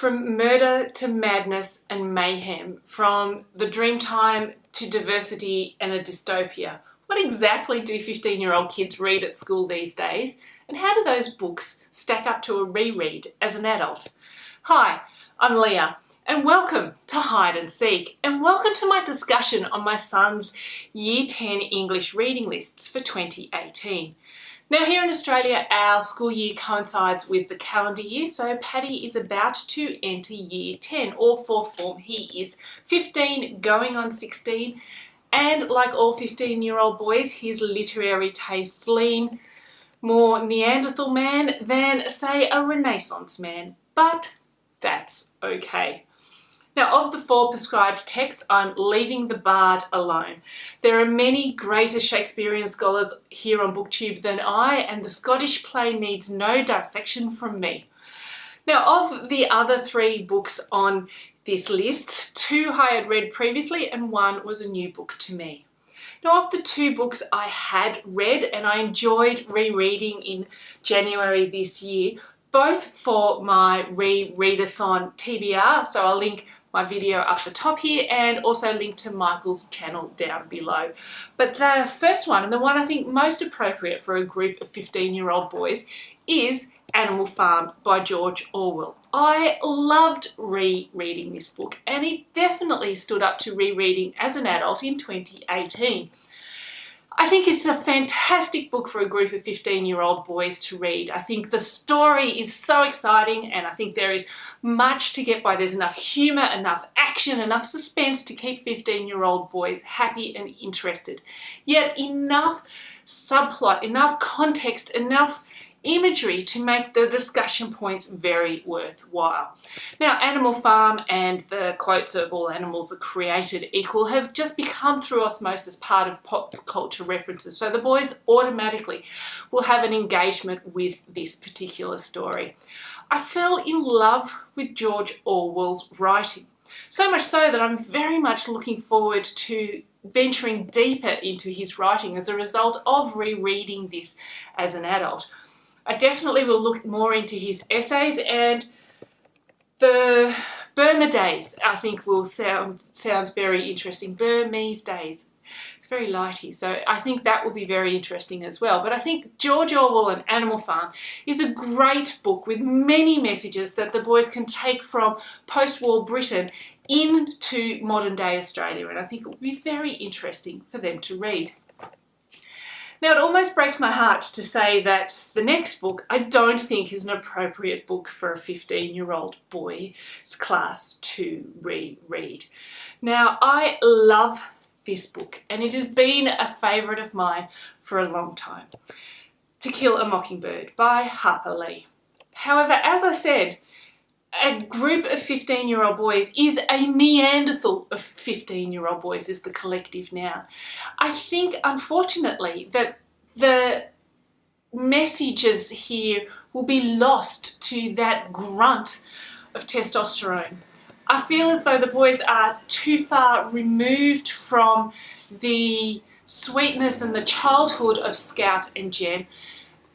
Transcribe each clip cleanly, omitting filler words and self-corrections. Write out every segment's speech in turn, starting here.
From murder to madness and mayhem, from the dreamtime to diversity and a dystopia. What exactly do 15-year-old kids read at school these days? And how do those books stack up to a reread as an adult? Hi, I'm Leah, and welcome to Hide and Seek, and welcome to my discussion on my son's Year 10 English reading lists for 2018. Now here in Australia, our school year coincides with the calendar year, so Paddy is about to enter Year 10, or fourth form. He is 15, going on 16, and like all 15-year-old boys, his literary tastes lean more Neanderthal man than, say, a Renaissance man, but that's okay. Now, of the 4 prescribed texts, I'm leaving the Bard alone. There are many greater Shakespearean scholars here on BookTube than I, and the Scottish play needs no dissection from me. Now, of the other 3 books on this list, 2 I had read previously and 1 was a new book to me. Now, of the 2 books I had read and I enjoyed rereading in January this year, both for my ReReadathon TBR, so I'll link my video up the top here and also link to Michael's channel down below. But the first one, and the one I think most appropriate for a group of 15-year-old boys, is Animal Farm by George Orwell. I loved rereading this book, and it definitely stood up to rereading as an adult in 2018. I think it's a fantastic book for a group of 15-year-old boys to read. I think the story is so exciting, and I think there is much to get by. There's enough humour, enough action, enough suspense to keep 15-year-old boys happy and interested. Yet enough subplot, enough context, enough imagery to make the discussion points very worthwhile. Now, Animal Farm and the quotes of all animals are created equal have just become through osmosis part of pop culture references, so the boys automatically will have an engagement with this particular story. I fell in love with George Orwell's writing, so much so that I'm very much looking forward to venturing deeper into his writing as a result of rereading this as an adult. I definitely will look more into his essays, and the Burma Days I think will sounds very interesting. Burmese Days. It's very lighty, so I think that will be very interesting as well. But I think George Orwell and Animal Farm is a great book with many messages that the boys can take from post-war Britain into modern day Australia, and I think it will be very interesting for them to read. Now, it almost breaks my heart to say that the next book I don't think is an appropriate book for a 15-year-old boy's class to reread. Now, I love this book, and it has been a favourite of mine for a long time. To Kill a Mockingbird by Harper. However, as I said, a group of 15-year-old boys is a Neanderthal of 15-year-old boys is the collective noun. I think, unfortunately, that the messages here will be lost to that grunt of testosterone. I feel as though the boys are too far removed from the sweetness and the childhood of Scout and Jem,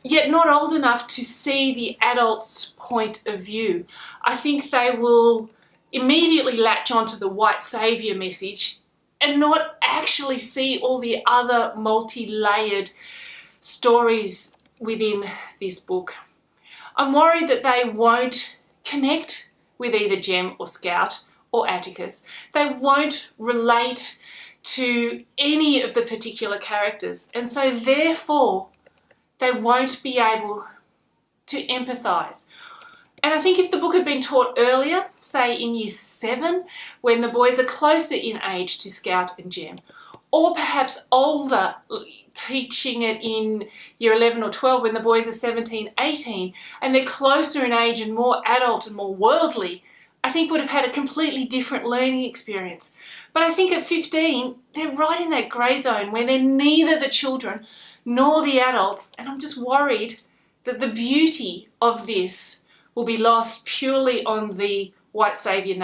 yet not old enough to see the adult's point of view. I think they will immediately latch onto the white saviour message and not actually see all the other multi-layered stories within this book. I'm worried that they won't connect with either Jem or Scout or Atticus. They won't relate to any of the particular characters, and so therefore they won't be able to empathise. And I think if the book had been taught earlier, say in Year 7, when the boys are closer in age to Scout and Jem, or perhaps older, teaching it in Year 11 or 12 when the boys are 17, 18, and they're closer in age and more adult and more worldly, I think would have had a completely different learning experience. But I think at 15, they're right in that grey zone where they're neither the children nor the adults, and I'm just worried that the beauty of this will be lost purely on the white saviour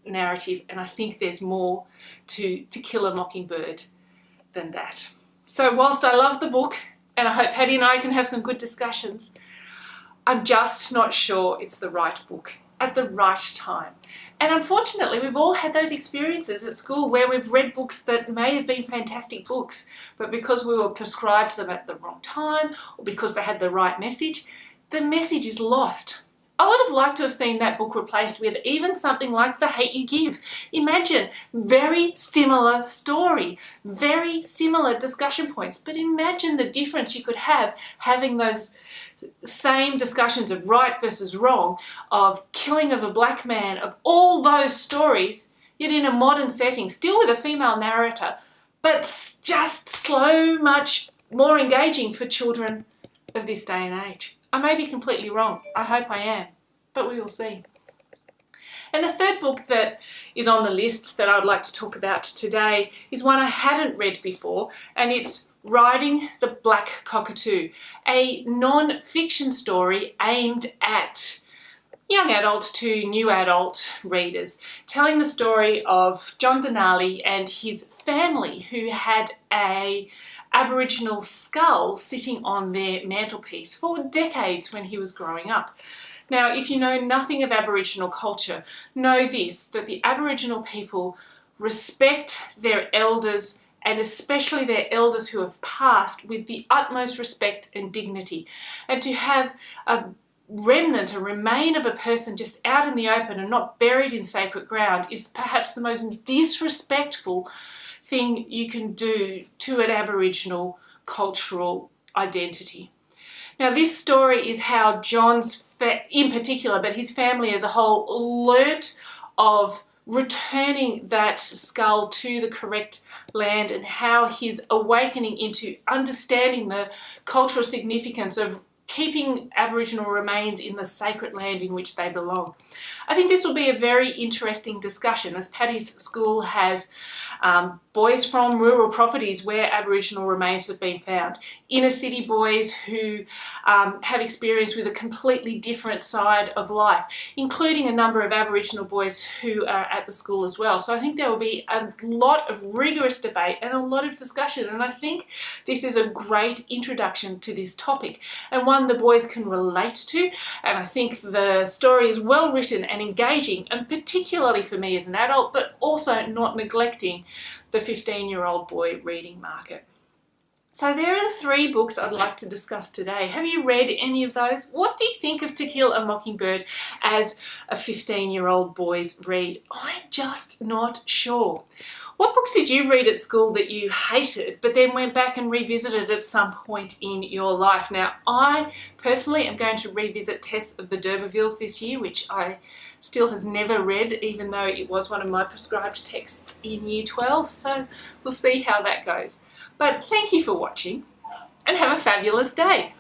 narrative, and I think there's more to Kill a Mockingbird than that. So whilst I love the book, and I hope Paddy and I can have some good discussions, I'm just not sure it's the right book at the right time. And unfortunately, we've all had those experiences at school where we've read books that may have been fantastic books, but because we were prescribed them at the wrong time or because they had the right message, the message is lost. I would have liked to have seen that book replaced with even something like The Hate You Give. Imagine, very similar story, very similar discussion points, but imagine the difference you could have having those same discussions of right versus wrong, of killing of a black man, of all those stories, yet in a modern setting, still with a female narrator, but just so much more engaging for children of this day and age. I may be completely wrong. I hope I am, but we will see. And the third book that is on the list that I would like to talk about today is one I hadn't read before, and it's Riding the Black Cockatoo, a non-fiction story aimed at young adults to new adult readers, telling the story of John Denalis and his family who had a Aboriginal skull sitting on their mantelpiece for decades when he was growing up. Now, if you know nothing of Aboriginal culture, know this, that the Aboriginal people respect their elders, and especially their elders who have passed, with the utmost respect and dignity. And to have a remnant, a remain of a person just out in the open and not buried in sacred ground is perhaps the most disrespectful thing you can do to an Aboriginal cultural identity. Now, this story is how John's, in particular, but his family as a whole, learnt of returning that skull to the correct land, and how his awakening into understanding the cultural significance of keeping Aboriginal remains in the sacred land in which they belong. I think this will be a very interesting discussion, as Paddy's school has boys from rural properties where Aboriginal remains have been found, inner city boys who have experience with a completely different side of life, including a number of Aboriginal boys who are at the school as well. So I think there will be a lot of rigorous debate and a lot of discussion, and I think this is a great introduction to this topic and one the boys can relate to. And I think the story is well written and engaging, and particularly for me as an adult, but also not neglecting the 15-year-old boy reading market. So there are the three books I'd like to discuss today. Have you read any of those? What do you think of To Kill a Mockingbird as a 15-year-old boy's read? I'm just not sure. What books did you read at school that you hated, but then went back and revisited at some point in your life? Now, I personally am going to revisit Tess of the D'Urbervilles this year, which I still has never read, even though it was one of my prescribed texts in Year 12, so we'll see how that goes. But thank you for watching, and have a fabulous day.